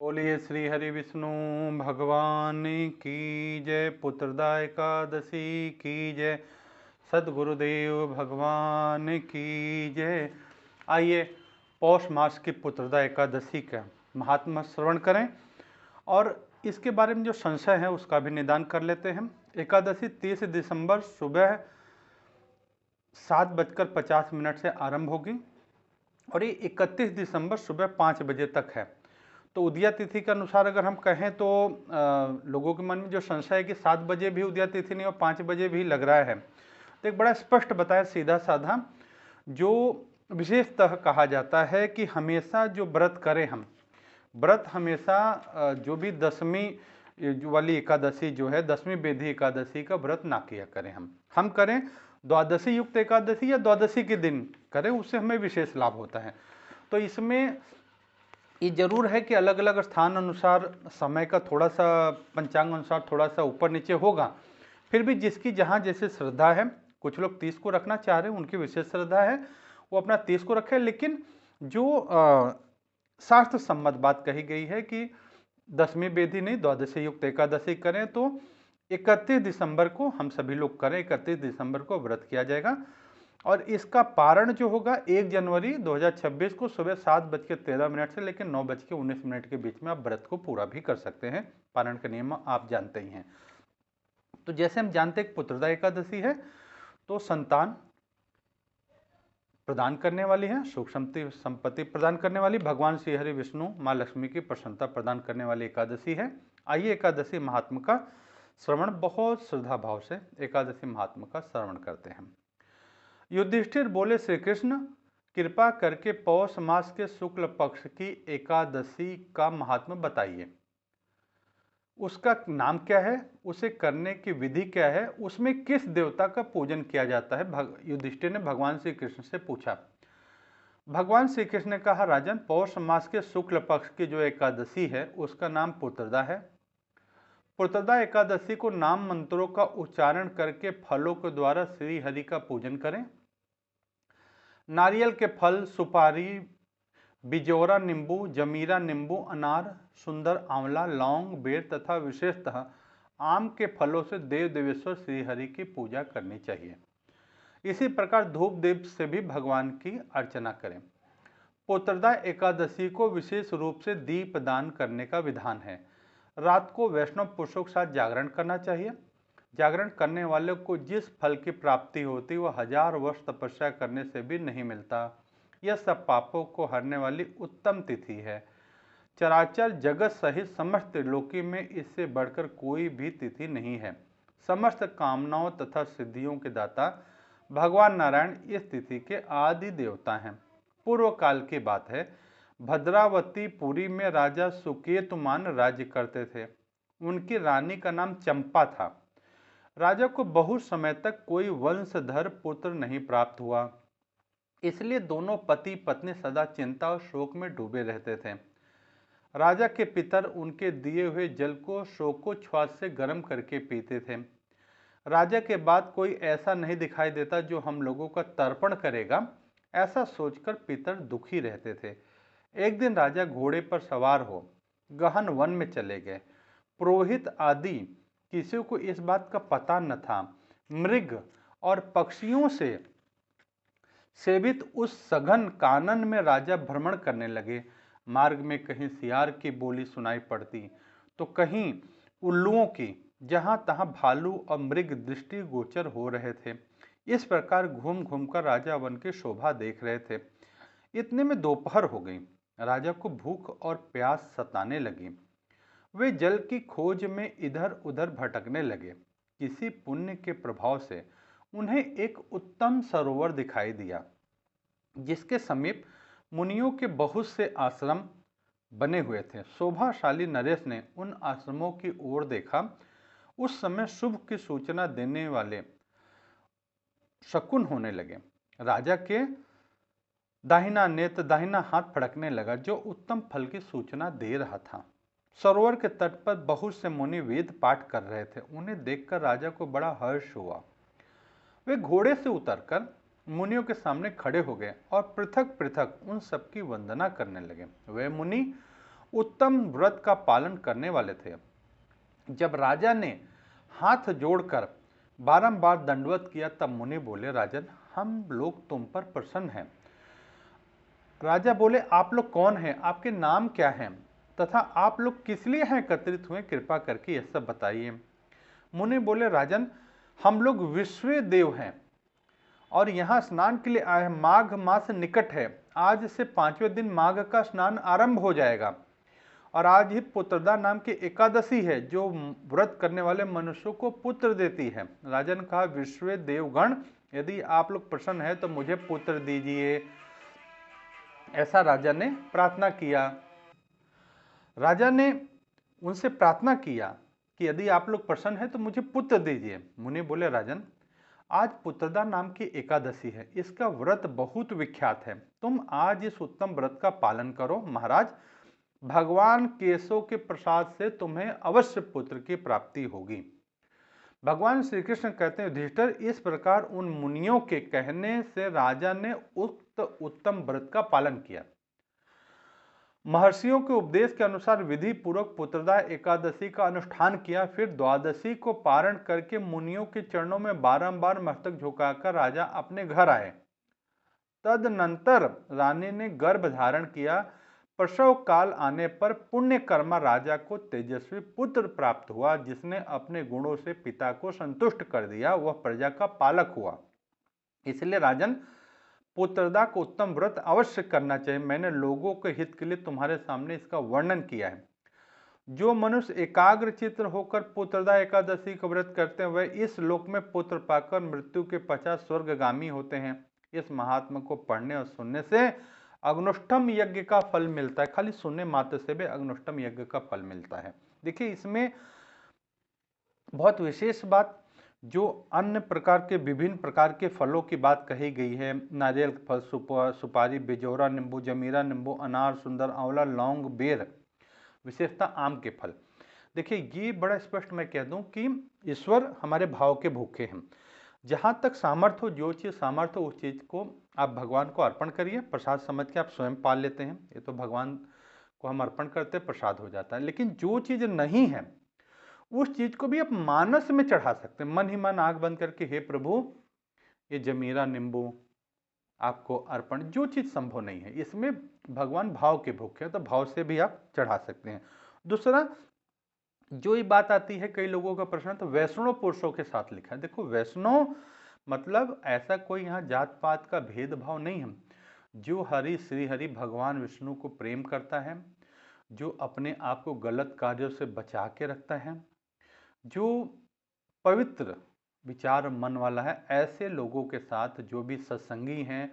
बोलिए श्री हरि विष्णु भगवान की जय। पुत्रदा एकादशी की जय। सद्गुरुदेव भगवान की जय। आइए पौष मास की पुत्रदा एकादशी का महात्मा श्रवण करें और इसके बारे में जो संशय है उसका भी निदान कर लेते हैं। एकादशी 30 दिसंबर सुबह 7:50 से आरंभ होगी और ये 31 दिसंबर सुबह 5 बजे तक है। तो उदया तिथि के अनुसार अगर हम कहें तो लोगों के मन में जो संशय है कि 7 बजे भी उदया तिथि नहीं और 5 बजे भी लग रहा है, तो एक बड़ा स्पष्ट बताया, सीधा साधा, जो विशेषतः कहा जाता है कि हमेशा जो व्रत करें हम, व्रत हमेशा जो भी दसवीं वाली एकादशी जो है, दसवीं बेधी एकादशी का व्रत ना किया करें। हम करें द्वादशी युक्त एकादशी या द्वादशी के दिन करें, उससे हमें विशेष लाभ होता है। तो इसमें ये जरूर है कि अलग अलग स्थान अनुसार समय का थोड़ा सा पंचांग अनुसार थोड़ा सा ऊपर नीचे होगा, फिर भी जिसकी जहाँ जैसे श्रद्धा है, कुछ लोग 30 को रखना चाह रहे हैं, उनकी विशेष श्रद्धा है, वो अपना 30 को रखे। लेकिन जो शास्त्र सम्मत बात कही गई है कि दसवीं बेदी नहीं द्वादशी युक्त एकादशी करें, तो 31 दिसंबर को हम सभी लोग करें। 31 दिसंबर को व्रत किया जाएगा और इसका पारण जो होगा 1 जनवरी 2026 को सुबह 7:13 से लेकर 9:19 के बीच में आप व्रत को पूरा भी कर सकते हैं। पारण का नियम आप जानते ही हैं। तो जैसे हम जानते हैं पुत्रदा एकादशी है तो संतान प्रदान करने वाली है, सुख संपत्ति प्रदान करने वाली, भगवान श्री हरि विष्णु माँ लक्ष्मी की प्रसन्नता प्रदान करने वाली एकादशी है। आइए एकादशी महात्मा का श्रवण बहुत श्रद्धा भाव से एकादशी महात्मा का श्रवण करते हैं। युधिष्ठिर बोले, श्री कृष्ण कृपा करके पौष मास के शुक्ल पक्ष की एकादशी का महात्मा बताइए। उसका नाम क्या है, उसे करने की विधि क्या है, उसमें किस देवता का पूजन किया जाता है? युधिष्ठिर ने भगवान श्री कृष्ण से पूछा। भगवान श्री कृष्ण ने कहा, राजन, पौष मास के शुक्ल पक्ष की जो एकादशी है उसका नाम पुत्रदा है। पुत्रदा एकादशी को नाम मंत्रों का उच्चारण करके फलों के द्वारा श्री हरि का पूजन करें। नारियल के फल, सुपारी, बिजोरा नींबू, जमीरा नींबू, अनार, सुंदर आंवला, लौंग, बेर तथा विशेषतः आम के फलों से देव देवेश्वर श्री हरि की पूजा करनी चाहिए। इसी प्रकार धूप दीप से भी भगवान की अर्चना करें। पुत्रदा एकादशी को विशेष रूप से दीप दान करने का विधान है। रात को वैष्णव पुरुषों के साथ जागरण करना चाहिए। जागरण करने वाले को जिस फल की प्राप्ति होती वह 1000 वर्ष तपस्या करने से भी नहीं मिलता। यह सब पापों को हरने वाली उत्तम तिथि है। चराचर जगत सहित समस्त त्रिलोकी में इससे बढ़कर कोई भी तिथि नहीं है। समस्त कामनाओं तथा सिद्धियों के दाता भगवान नारायण इस तिथि के आदि देवता हैं। पूर्व काल की बात है, भद्रावती पुरी में राजा सुकेतुमान राज्य करते थे। उनकी रानी का नाम चंपा था। राजा को बहुत समय तक कोई वंशधर पुत्र नहीं प्राप्त हुआ, इसलिए दोनों पति पत्नी सदा चिंता और शोक में डूबे रहते थे। राजा के पितर उनके दिए हुए जल को शोकोच्छ्वास से गर्म करके पीते थे। राजा के बाद कोई ऐसा नहीं दिखाई देता जो हम लोगों का तर्पण करेगा, ऐसा सोचकर पितर दुखी रहते थे। एक दिन राजा घोड़े पर सवार हो गहन वन में चले गए। पुरोहित आदि किसी को इस बात का पता न था। मृग और पक्षियों से सेवित उस सघन कानन में राजा भ्रमण करने लगे। मार्ग में कहीं सियार की बोली सुनाई पड़ती तो कहीं उल्लुओं की। जहां तहां भालू और मृग दृष्टि गोचर हो रहे थे। इस प्रकार घूम घूमकर राजा वन की शोभा देख रहे थे। इतने में दोपहर हो गई। राजा को भूख और प्यास सताने लगी। वे जल की खोज में इधर उधर भटकने लगे। किसी पुण्य के प्रभाव से उन्हें एक उत्तम सरोवर दिखाई दिया, जिसके समीप मुनियों के बहुत से आश्रम बने हुए थे। शोभाशाली नरेश ने उन आश्रमों की ओर देखा। उस समय शुभ की सूचना देने वाले शकुन होने लगे। राजा के दाहिना नेत्र, दाहिना हाथ फड़कने लगा, जो उत्तम फल की सूचना दे रहा था। सरोवर के तट पर बहुत से मुनि वेद पाठ कर रहे थे। उन्हें देखकर राजा को बड़ा हर्ष हुआ। वे घोड़े से उतरकर मुनियों के सामने खड़े हो गए और पृथक पृथक उन सबकी वंदना करने लगे। वे मुनि उत्तम व्रत का पालन करने वाले थे। जब राजा ने हाथ जोड़कर बारंबार दंडवत किया तब मुनि बोले, राजन हम लोग तुम पर प्रसन्न हैं। राजा बोले, आप लोग कौन हैं, आपके नाम क्या हैं तथा आप लोग किस लिए हैं एकत्रित हुए, कृपा करके यह सब बताइए। मुनि बोले, राजन हम लोग विश्व देव हैं और यहाँ स्नान के लिए आए हैं। माघ मास निकट है, आज से 5वें दिन माघ का स्नान आरंभ हो जाएगा और आज ही पुत्रदा नाम की एकादशी है जो व्रत करने वाले मनुष्यों को पुत्र देती है। राजन कहा, विश्व देवगण यदि आप लोग प्रसन्न है तो मुझे पुत्र दीजिए। ऐसा राजा ने प्रार्थना किया। राजा ने उनसे प्रार्थना किया कि यदि आप लोग प्रसन्न है तो मुझे पुत्र दीजिए। मुनि बोले, राजन आज पुत्रदा नाम की एकादशी है, इसका व्रत बहुत विख्यात है, तुम आज इस उत्तम व्रत का पालन करो। महाराज भगवान केशव के प्रसाद से तुम्हें अवश्य पुत्र की प्राप्ति होगी। भगवान श्री कृष्ण कहते हैं, युधिष्ठिर इस प्रकार उन मुनियों के कहने से राजा ने उक्त उत्तम व्रत का पालन किया। महर्षियों के उपदेश के अनुसार विधि पूर्वक पुत्रदा एकादशी का अनुष्ठान किया। फिर द्वादशी को पारण करके मुनियों के चरणों में बारंबार मस्तक झुकाकर राजा अपने घर आए। तदनंतर रानी ने गर्भ धारण किया। प्रसव काल आने पर पुण्य कर्मा राजा को तेजस्वी पुत्र प्राप्त हुआ, जिसने अपने गुणों से पिता को संतुष्ट कर दिया। वह प्रजा का पालक हुआ। इसलिए राजन पुत्रदा को उत्तम व्रत अवश्य करना चाहिए। मैंने लोगों के हित के लिए तुम्हारे सामने इसका वर्णन किया है। जो मनुष्य एकाग्र चित्त होकर पुत्रदा एकादशी का व्रत करते हैं वह इस लोक में पुत्र पाकर मृत्यु के पश्चात स्वर्गगामी होते हैं। इस महात्मा को पढ़ने और सुनने से अग्नुष्ठम यज्ञ का फल मिलता है। खाली सुनने मात्र से भी अग्नुष्ठम यज्ञ का फल मिलता है। देखिए इसमें बहुत विशेष बात, जो अन्य प्रकार के विभिन्न प्रकार के फलों की बात कही गई है, नारियल फल, सुपारी, बिजोरा नींबू, जमीरा नींबू, अनार, सुंदर, आंवला, लौंग, बेर, विशेषता आम के फल। देखिए ये बड़ा स्पष्ट मैं कह दूं कि ईश्वर हमारे भाव के भूखे हैं। जहाँ तक सामर्थ्य हो, जो चीज़ सामर्थ्य हो उस चीज़ को आप भगवान को अर्पण करिए। प्रसाद समझ के आप स्वयं पाल लेते हैं, ये तो भगवान को हम अर्पण करते प्रसाद हो जाता है। लेकिन जो चीज़ नहीं है उस चीज़ को भी आप मानस में चढ़ा सकते हैं। मन ही मन आंख बंद करके, हे प्रभु ये जमीरा नींबू आपको अर्पण, जो चीज़ संभव नहीं है इसमें भगवान भाव के भूखे हैं तो भाव से भी आप चढ़ा सकते हैं। दूसरा जो ये बात आती है, कई लोगों का प्रश्न, तो वैष्णव पुरुषों के साथ लिखा है। देखो वैष्णव मतलब ऐसा कोई यहाँ जात पात का भेदभाव नहीं है। जो हरि श्री हरि भगवान विष्णु को प्रेम करता है, जो अपने आप को गलत कार्यों से बचा के रखता है, जो पवित्र विचार मन वाला है, ऐसे लोगों के साथ, जो भी सत्संगी हैं,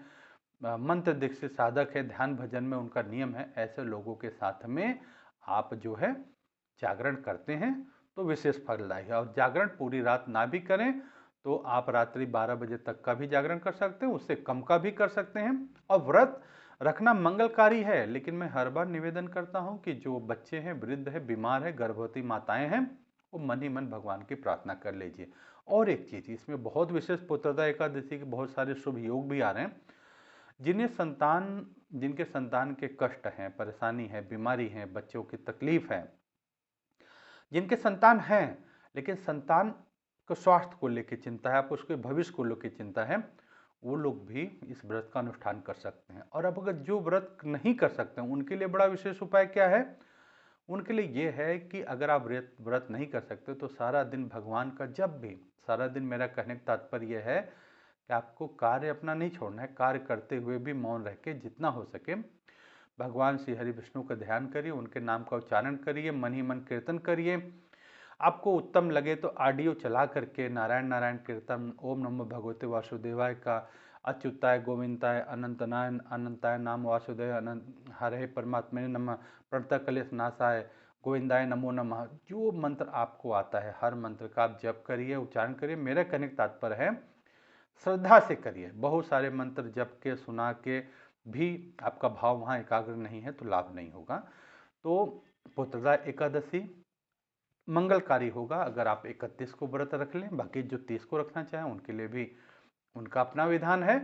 मंत्र दीक्षित साधक है, ध्यान भजन में उनका नियम है, ऐसे लोगों के साथ में आप जो है जागरण करते हैं तो विशेष फलदायी है। और जागरण पूरी रात ना भी करें तो आप रात्रि 12 बजे तक का भी जागरण कर सकते हैं, उससे कम का भी कर सकते हैं। और व्रत रखना मंगलकारी है, लेकिन मैं हर बार निवेदन करता हूं कि जो बच्चे हैं, वृद्ध है, बीमार है, गर्भवती माताएं हैं, वो मन ही मन भगवान की प्रार्थना कर लीजिए। और एक चीज़ इसमें बहुत विशेष, पुत्रदा एकादशी के बहुत सारे शुभ योग भी आ रहे हैं। जिनके संतान के कष्ट हैं, परेशानी है, बीमारी है, बच्चों की तकलीफ है, जिनके संतान हैं लेकिन संतान को स्वास्थ्य को लेकर चिंता है, आपको उसके भविष्य को लेकर चिंता है, वो लोग भी इस व्रत का अनुष्ठान कर सकते हैं। और अब अगर जो व्रत नहीं कर सकते हैं उनके लिए बड़ा विशेष उपाय क्या है? उनके लिए ये है कि अगर आप व्रत नहीं कर सकते तो सारा दिन भगवान का, जब भी, सारा दिन मेरा कहने का तात्पर्य यह है कि आपको कार्य अपना नहीं छोड़ना है। कार्य करते हुए भी मौन रह के जितना हो सके भगवान श्री हरि विष्णु का ध्यान करिए, उनके नाम का उच्चारण करिए, मन ही मन कीर्तन करिए। आपको उत्तम लगे तो ऑडियो चला करके नारायण नारायण कीर्तन, ओम नमो भगवते वासुदेवाय का, अच्युताय गोविंदाय अनंतनाय अनंताय नाम वासुदेव अनंत हरे परमात्मा नमः, प्रणत कलेश नाशाय गोविंदाय नमो नमः, जो मंत्र आपको आता है हर मंत्र का आप जप करिए, उच्चारण करिए। मेरा कहने का तात्पर्य है श्रद्धा से करिए। बहुत सारे मंत्र जप के सुना के भी आपका भाव वहाँ एकाग्र नहीं है तो लाभ नहीं होगा। तो पुत्रदा एकादशी मंगलकारी होगा अगर आप 31 को व्रत रख लें। बाकी जो 30 को रखना चाहें उनके लिए भी उनका अपना विधान है।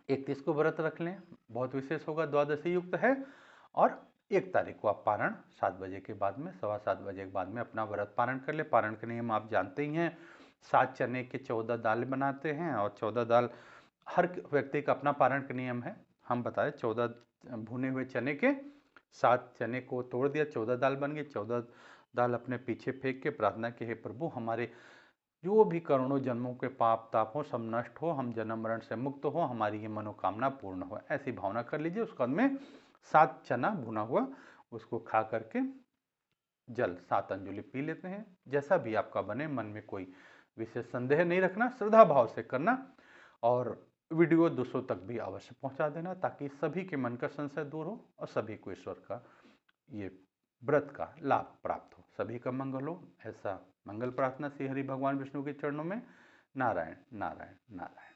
31 को व्रत रख लें, बहुत विशेष होगा, द्वादशी युक्त है। और 1 तारीख को आप पारण 7 बजे के बाद में, 7:15 बजे के बाद में अपना व्रत पारण कर ले। पारण के नियम आप जानते ही हैं, 7 चने के 14 दाल बनाते हैं और 14 दाल, हर व्यक्ति का अपना पारण का नियम है। हम बताएं 14 भुने हुए चने के, 7 चने को तोड़ दिया, 14 दाल बन गई। 14 दाल अपने पीछे फेंक के प्रार्थना की, हे प्रभु हमारे जो भी करोड़ों जन्मों के पाप ताप हो सब नष्ट हो, हम जन्म मरण से मुक्त हो, हमारी ये मनोकामना पूर्ण हो, ऐसी भावना कर लीजिए। उसके बाद में 7 चना भुना हुआ उसको खा करके जल 7 अंजलि पी लेते हैं। जैसा भी आपका बने, मन में कोई विशेष संदेह नहीं रखना, श्रद्धा भाव से करना और वीडियो दूसरों तक भी अवश्य पहुंचा देना, ताकि सभी के मन का संशय दूर हो और सभी को ईश्वर का ये व्रत का लाभ प्राप्त हो, सभी का मंगल हो। ऐसा मंगल प्रार्थना श्री हरि भगवान विष्णु के चरणों में। नारायण नारायण नारायण।